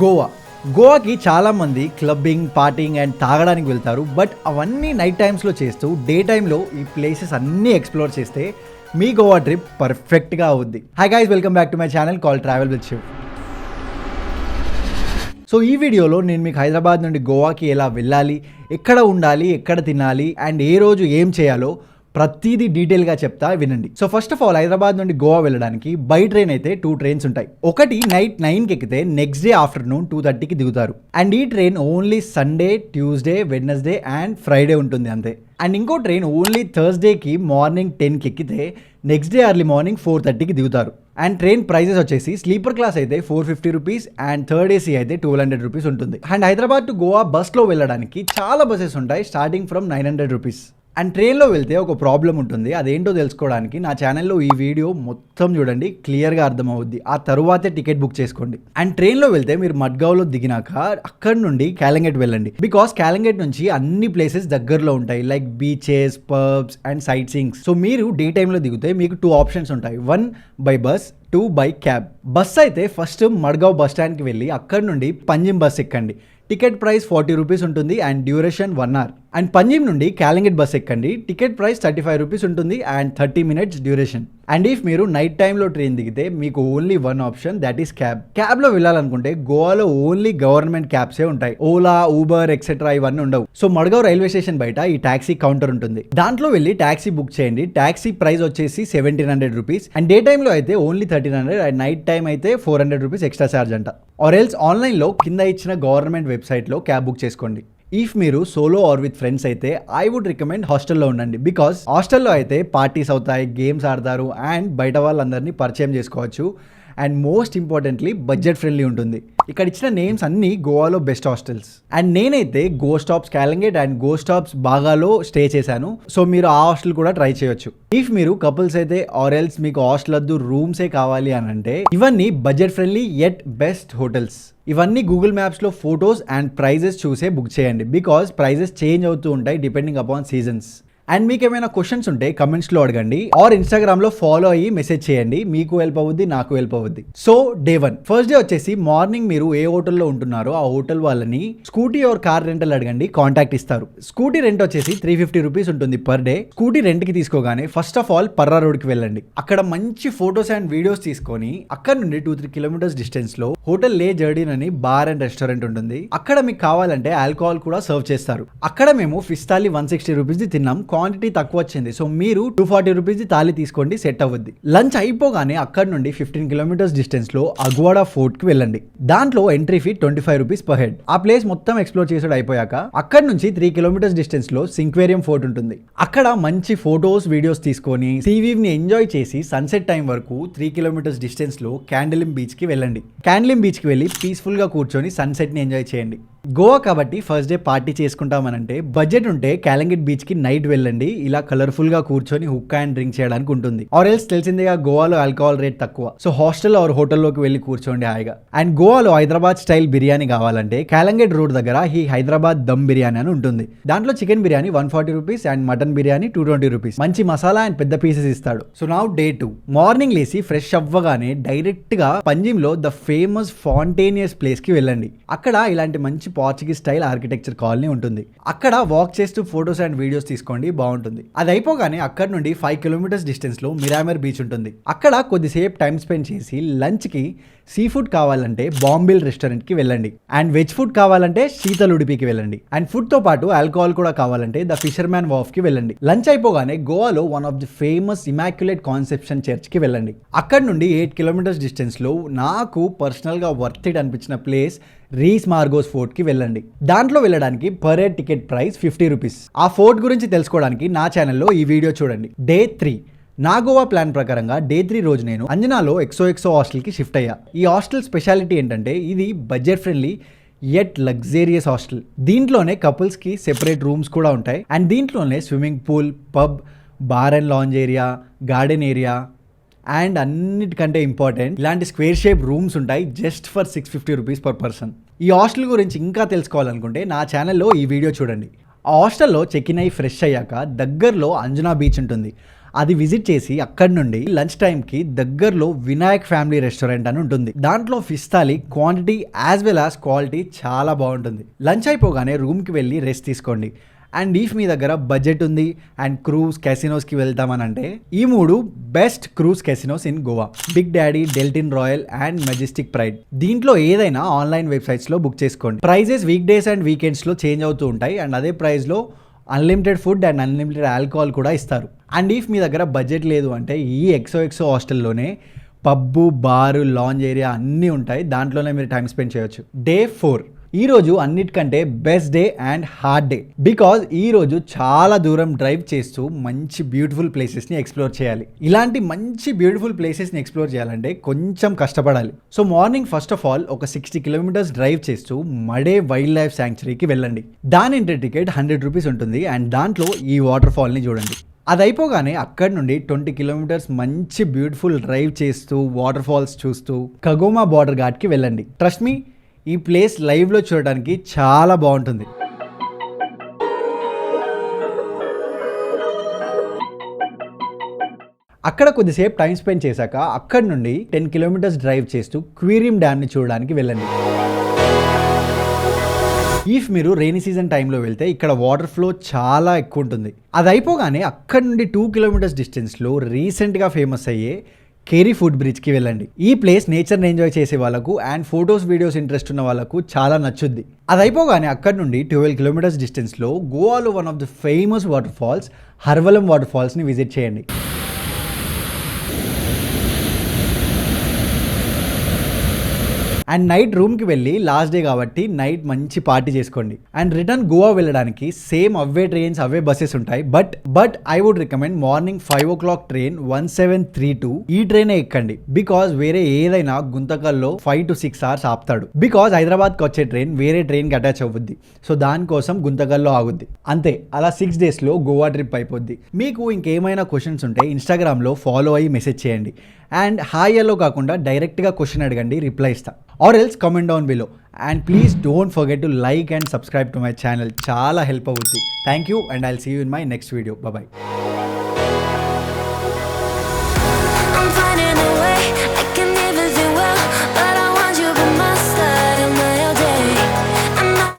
గోవాకి చాలామంది clubbing, partying and తాగడానికి వెళ్తారు. బట్ అవన్నీ నైట్ టైమ్స్లో చేస్తూ డే టైంలో ఈ ప్లేసెస్ అన్నీ ఎక్స్ప్లోర్ చేస్తే మీ గోవా ట్రిప్ పర్ఫెక్ట్గా అవుద్ది. Hi guys, welcome back to my channel call travel with Shiv. So ఈ వీడియోలో నేను మీకు హైదరాబాద్ నుండి గోవాకి ఎలా వెళ్ళాలి, ఎక్కడ ఉండాలి, ఎక్కడ తినాలి అండ్ ఏ రోజు ఏం చేయాలో ప్రతిదీ డీటెయిల్గా చెప్తా, వినండి. So first of all, Hyderabad నుండి గోవా వెళ్ళడానికి బై ట్రైన్ అయితే 2 ట్రైన్స్ ఉంటాయి. ఒకటి నైట్ 9కి ఎక్కితే నెక్స్ట్ డే ఆఫ్టర్నూన్ 2:30కి దిగుతారు. అండ్ ఈ train only Sunday, Tuesday, Wednesday and Friday ఉంటుంది అంతే. అండ్ ఇంకో ట్రైన్ ఓన్లీ థర్స్డేకి మార్నింగ్ 10కి ఎక్కితే నెక్స్ట్ డే ఎర్లీ మార్నింగ్ 4:30కి దిగుతారు. అండ్ ట్రైన్ ప్రైజెస్ వచ్చేసి స్లీపర్ క్లాస్ అయితే 450 రూపీస్ అండ్ థర్డ్ ఏసీ అయితే 1200 రూపీస్ ఉంటుంది. అండ్ హైదరాబాద్ టు గోవా బస్లో వెళ్ళడానికి చాలా బస్సెస్ ఉంటాయి, స్టార్టింగ్ ఫ్రమ్ 900 రూపీస్. అండ్ ట్రైన్లో వెళ్తే ఒక ప్రాబ్లం ఉంటుంది, అదేంటో తెలుసుకోవడానికి నా ఛానల్లో ఈ వీడియో మొత్తం చూడండి, క్లియర్గా అర్థమవుద్ది. ఆ తరువాతే టికెట్ బుక్ చేసుకోండి. అండ్ ట్రైన్లో వెళ్తే మీరు మడ్గావ్లో దిగినాక అక్కడి నుండి క్యాలంగేట్ వెళ్ళండి. బికాస్ క్యాలంగేట్ నుంచి అన్ని ప్లేసెస్ దగ్గరలో ఉంటాయి, like beaches, pubs and sight seeings. So మీరు డే టైంలో దిగితే మీకు 2 ఆప్షన్స్ ఉంటాయి, 1 by bus, 2 by cab. Bus అయితే ఫస్ట్ మడ్గావ్ బస్ స్టాండ్కి వెళ్ళి అక్కడి నుండి పంజిమ్ బస్ ఎక్కండి. టికెట్ ప్రైస్ 40 రూపీస్ ఉంటుంది and duration 1 hour. And Panjim నుండి క్యాలంగేట్ బస్ ఎక్కండి. టికెట్ ప్రైస్ 35 రూపీస్ ఉంటుంది and 30 minutes duration. And if మీరు నైట్ టైంలో ట్రైన్ దిగితే మీకు only 1 option, that is cab. క్యాబ్లో వెళ్ళాలనుకుంటే గోవాలో ఓన్లీ గవర్నమెంట్ క్యాబ్సే ఉంటాయి, ఓలా, ఊబర్ ఎక్సెట్రా ఇవన్నీ ఉండవు. సో మడ్గావ్ రైల్వే స్టేషన్ బయట ఈ టాక్సీ కౌంటర్ ఉంటుంది, దాంట్లో వెళ్ళి టాక్సీ బుక్ చేయండి. టాక్సీ ప్రైస్ వచ్చేసి 1700 రూపీస్ అండ్ డే టైంలో అయితే ఓన్లీ 1300 అండ్ నైట్ టైం అయితే 400 రూపీస్ ఎక్స్ట్రా ఛార్జ్ అంట. ఆర్ ఎల్స్ ఆన్లైన్లో కింద ఇచ్చిన గవర్నమెంట్ వెబ్సైట్లో క్యాబ్ బుక్ చేసుకోండి. ఇఫ్ మీరు సోలో ఆర్ విత్ ఫ్రెండ్స్ అయితే ఐ వుడ్ రికమెండ్ హాస్టల్లో ఉండండి. బికాస్ హాస్టల్లో అయితే పార్టీస్ అవుతాయి, గేమ్స్ ఆడతారు అండ్ బయట వాళ్ళందరినీ పరిచయం చేసుకోవచ్చు. And most importantly budget friendly ఉంటుంది. ఇక్కడ ఇచ్చిన నేమ్స్ అన్నీ గోవాలో బెస్ట్ హాస్టల్స్. అండ్ నేనైతే go stops Calangute and go stops బాగాలో స్టే చేశాను. సో మీరు ఆ హాస్టల్ కూడా ట్రై చేయొచ్చు. ఇఫ్ మీరు కపుల్స్ అయితే ఆర్ ఎల్స్ మీకు హాస్టల్ వద్దు, రూమ్సే కావాలి అని అంటే ఇవన్నీ budget friendly yet best hotels. ఇవన్నీ గూగుల్ మ్యాప్స్లో ఫొటోస్ అండ్ ప్రైజెస్ చూసే బుక్ చేయండి. బికాస్ ప్రైజెస్ చేంజ్ అవుతూ ఉంటాయి డిపెండింగ్ అపాన్ సీజన్స్. అండ్ మీకు ఏమైనా క్వశ్చన్స్ ఉంటే కమెంట్స్లో అడగండి ఆర్ ఇన్స్టాగ్రామ్లో ఫాలో అయ్యి మెసేజ్ చేయండి. మీకు హెల్ప్ అవుద్ది, నాకు హెల్ప్ అవుద్ది. సో డే 1 ఫస్ట్ డే వచ్చేసి మార్నింగ్ మీరు ఏ హోటల్లో ఉంటున్నారో ఆ హోటల్ వాళ్ళని స్కూటీ ఆర్ కార్ రెంటల్ అడగండి, కాంటాక్ట్ ఇస్తారు. స్కూటీ రెంట్ వచ్చేసి 350 రూపీస్ ఉంటుంది పర్ డే. స్కూటీ రెంట్కి తీసుకోగానే ఫస్ట్ ఆఫ్ ఆల్ పర్రా రోడ్కి వెళ్ళండి. అక్కడ మంచి ఫొటోస్ అండ్ వీడియోస్ తీసుకొని అక్కడ నుండి 2-3 కిలోమీటర్స్ డిస్టెన్స్ లో హోటల్ లే జర్డీన్ అని బార్ అండ్ రెస్టారెంట్ ఉంటుంది. అక్కడ మీకు కావాలంటే ఆల్కహాల్ కూడా సర్వ్ చేస్తారు. అక్కడ మేము ఫిష్ థాలీ 160 రూపీస్ తిన్నాం, క్వాంటిటీ తక్కువ వచ్చింది. సో మీరు 240 రూపీస్ థాలీ తీసుకోండి, సెట్ అవ్వద్ది. లంచ్ అయిపోగానే అక్కడ నుండి 15 కిలోమీటర్స్ డిస్టెన్స్ లో అగ్వాడా ఫోర్ట్ కి వెళ్ళండి. దాంట్లో entry fee 25 rupees per head. ఆ ప్లేస్ మొత్తం ఎక్స్ప్లోర్ చేసాడు అయిపోయాక అక్కడ నుంచి 3 కిలోమీటర్స్ డిస్టెన్స్ లో సింక్వేరియం ఫోర్ట్ ఉంటుంది. అక్కడ మంచి ఫోటోస్, వీడియోస్ తీసుకొని సీవీవ్ ని ఎంజాయ్ చేసి సన్సెట్ టైం వరకు 3 కిలోమీటర్స్ డిస్టెన్స్ లో క్యాండిలిం బీచ్ కి వెళ్ళండి. క్యాండిలిం బీచ్ కి వెళ్ళి పీస్ఫుల్ గా కూర్చొని సన్సెట్ ని ఎంజాయ్ చేయండి. గోవా కాబట్టి ఫస్ట్ డే పార్టీ చేసుకుంటామనంటే బడ్జెట్ ఉంటే క్యాలంగేట్ బీచ్ కి నైట్ వెళ్ళండి. ఇలా కలర్ఫుల్ గా కూర్చొని హుక్కా అండ్ డ్రింక్ చేయడానికి ఉంటుంది. ఆర్ ఎల్స్ తెలిసిందేగా గోవాలో ఆల్కహాల్ రేట్ తక్కువ, సో హాస్టల్ ఆర్ హోటల్లోకి వెళ్ళి కూర్చోండి హాయిగా. అండ్ గోవాలో హైదరాబాద్ స్టైల్ బిర్యానీ కావాలంటే క్యాలంగేట్ రోడ్ దగ్గర ఈ హైదరాబాద్ దమ్ బిర్యానీ అని ఉంటుంది. దాంట్లో chicken biryani 140 rupees and mutton biryani 220 rupees. మంచి మసాలా అండ్ పెద్ద పీసెస్ ఇస్తాడు. సో నౌ డే 2 మార్నింగ్ లేసి ఫ్రెష్ అవ్వగానే డైరెక్ట్ గా పంజిమ్ లో ద ఫేమస్ ఫాంటేనియస్ ప్లేస్ కి వెళ్ళండి. అక్కడ ఇలాంటి మంచి పోర్చుగీస్ స్టైల్ ఆర్కిటెక్చర్ కాలనీ ఉంటుంది. అక్కడ వాక్ చేస్తూ ఫొటోస్ అండ్ వీడియోస్ తీసుకోండి, బాగుంటుంది. అది అయిపోగానే అక్కడ నుండి 5 కిలోమీటర్స్ డిస్టెన్స్ లో మిరామర్ బీచ్ ఉంటుంది. అక్కడ కొద్దిసేపు టైం స్పెండ్ చేసి లంచ్ కి సీ ఫుడ్ కావాలంటే బాంబిల్ రెస్టారెంట్ కి వెళ్ళండి. అండ్ వెజ్ ఫుడ్ కావాలంటే శీతల్ ఉడిపికి వెళ్ళండి. అండ్ ఫుడ్ తో పాటు ఆల్కహాల్ కూడా కావాలంటే ద ఫిషర్మ్యాన్ వాఫ్ కి వెళ్ళండి. లంచ్ అయిపోగానే గోవాలో one of the famous immaculate conception church కి వెళ్ళండి. అక్కడ నుండి 8 కిలోమీటర్స్ డిస్టెన్స్ లో నాకు పర్సనల్ గా వర్త్ ఇట్ అనిపించిన ప్లేస్ రీస్ మార్గోస్ ఫోర్ట్ కి వెళ్ళండి. దాంట్లో వెళ్ళడానికి per head ticket price 50 rupees. ఆ ఫోర్ట్ గురించి తెలుసుకోవడానికి నా ఛానల్లో ఈ వీడియో చూడండి. డే 3 నా గోవా ప్లాన్ ప్రకారంగా డే 3 రోజు నేను అంజనాలో ఎక్సో హాస్టల్కి షిఫ్ట్ అయ్యా. ఈ హాస్టల్ స్పెషాలిటీ ఏంటంటే ఇది budget friendly yet luxurious hostel. దీంట్లోనే కపుల్స్కి సెపరేట్ రూమ్స్ కూడా ఉంటాయి. అండ్ దీంట్లోనే swimming pool, pub, bar and lounge area, garden area and అన్నిటికంటే ఇంపార్టెంట్ ఇలాంటి స్క్వేర్ షేప్ రూమ్స్ ఉంటాయి just for 650 rupees per person. ఈ హాస్టల్ గురించి ఇంకా తెలుసుకోవాలనుకుంటే నా ఛానల్లో ఈ వీడియో చూడండి. ఆ హాస్టల్లో చెక్ ఇన్ అయ్యి ఫ్రెష్ అయ్యాక దగ్గరలో అంజనా బీచ్ ఉంటుంది. అది విజిట్ చేసి అక్కడి నుండి లంచ్ టైంకి దగ్గరలో వినాయక్ ఫ్యామిలీ రెస్టారెంట్ అని ఉంటుంది. దాంట్లో fish thali quantity as well as quality చాలా బాగుంటుంది. లంచ్ అయిపోగానే రూమ్కి వెళ్ళి రెస్ట్ తీసుకోండి. అండ్ ఈఫ్ మీ దగ్గర బడ్జెట్ ఉంది అండ్ క్రూజ్ కెసినోస్కి వెళ్తామని అంటే ఈ 3 best cruise casinos in Goa: Big Daddy, Deltin Royale and Majestic Pride. దీంట్లో ఏదైనా ఆన్లైన్ వెబ్సైట్స్లో బుక్ చేసుకోండి. ప్రైజెస్ వీక్ డేస్ అండ్ వీకెండ్స్లో చేంజ్ అవుతూ ఉంటాయి అండ్ అదే ప్రైస్లో unlimited food and unlimited alcohol కూడా ఇస్తారు. అండ్ ఇఫ్ మీ దగ్గర బడ్జెట్ లేదు అంటే ఈ ఎక్సో హాస్టల్లోనే పబ్బు, బారు, లాంజ్ ఏరియా అన్నీ ఉంటాయి. దాంట్లోనే మీరు టైం స్పెండ్ చేయొచ్చు. డే 4 ఈ రోజు అన్నిటికంటే best day and hard day. Because ఈ రోజు చాలా దూరం డ్రైవ్ చేస్తూ మంచి బ్యూటిఫుల్ ప్లేసెస్ని ఎక్స్ప్లోర్ చేయాలి. ఇలాంటి మంచి బ్యూటిఫుల్ ప్లేసెస్ని ఎక్స్ప్లోర్ చేయాలంటే కొంచెం కష్టపడాలి. So morning first of all ఒక 60 కిలోమీటర్స్ డ్రైవ్ చేస్తూ మడే వైల్డ్ లైఫ్ శాంక్చురీకి వెళ్ళండి. దాని ఎంట్రీ టికెట్ 100 రూపీస్ ఉంటుంది అండ్ దాంట్లో ఈ వాటర్ ఫాల్ని చూడండి. అది అయిపోగానే అక్కడి నుండి 20 కిలోమీటర్స్ మంచి బ్యూటిఫుల్ డ్రైవ్ చేస్తూ వాటర్ ఫాల్స్ చూస్తూ కగోమా బార్డర్ ఘాట్కి వెళ్ళండి. ట్రస్ట్ మీ, ఈ ప్లేస్ లైవ్లో చూడడానికి చాలా బాగుంటుంది. అక్కడ కొద్దిసేపు టైం స్పెండ్ చేశాక అక్కడి నుండి 10 కిలోమీటర్స్ డ్రైవ్ చేస్తూ క్వీరియం డ్యామ్ని చూడడానికి వెళ్ళండి. ఇఫ్ మీరు రెయినీ సీజన్ టైంలో వెళ్తే ఇక్కడ వాటర్ ఫ్లో చాలా ఎక్కువ ఉంటుంది. అది అయిపోగానే అక్కడి నుండి 2 కిలోమీటర్స్ డిస్టెన్స్లో రీసెంట్గా ఫేమస్ అయ్యే కేరీ ఫుడ్ బ్రిడ్జ్కి వెళ్ళండి. ఈ ప్లేస్ నేచర్ని ఎంజాయ్ చేసే వాళ్ళకు అండ్ ఫొటోస్ వీడియోస్ ఇంట్రెస్ట్ ఉన్న వాళ్ళకు చాలా నచ్చుద్ది. అది అయిపోగానే అక్కడి నుండి 12 కిలోమీటర్స్ డిస్టెన్స్లో గోవాలో one of the famous water falls Harvalem water ఫాల్స్ని విజిట్ చేయండి. అండ్ నైట్ రూమ్కి వెళ్ళి లాస్ట్ డే కాబట్టి నైట్ మంచి పార్టీ చేసుకోండి. అండ్ రిటర్న్ గోవా వెళ్ళడానికి సేమ్ అవే ట్రైన్స్ అవే బస్సెస్ ఉంటాయి. But I would recommend morning 5 o'clock train 1732 ఈ ట్రైనే ఎక్కండి. బికాజ్ వేరే ఏదైనా గుంతకల్లో 5 to 6 hours ఆపుతాడు. బికాజ్ హైదరాబాద్కి వచ్చే ట్రైన్ వేరే ట్రైన్కి అటాచ్ అవుద్ది. సో దానికోసం గుంతకల్లో ఆగుద్ది. అంతే, అలా 6 daysలో గోవా ట్రిప్ అయిపోద్ది. మీకు ఇంకేమైనా క్వశ్చన్స్ ఉంటే ఇన్స్టాగ్రామ్లో ఫాలో అయ్యి మెసేజ్ చేయండి. అండ్ హాయ్ హలో కాకుండా డైరెక్ట్గా క్వశ్చన్ అడగండి, రిప్లై ఇస్తా. Or else comment down below. And please don't forget to like and subscribe to my channel. చాలా హెల్ప్ అవుతుంది. Thank you and I'll see you in my next video. Bye.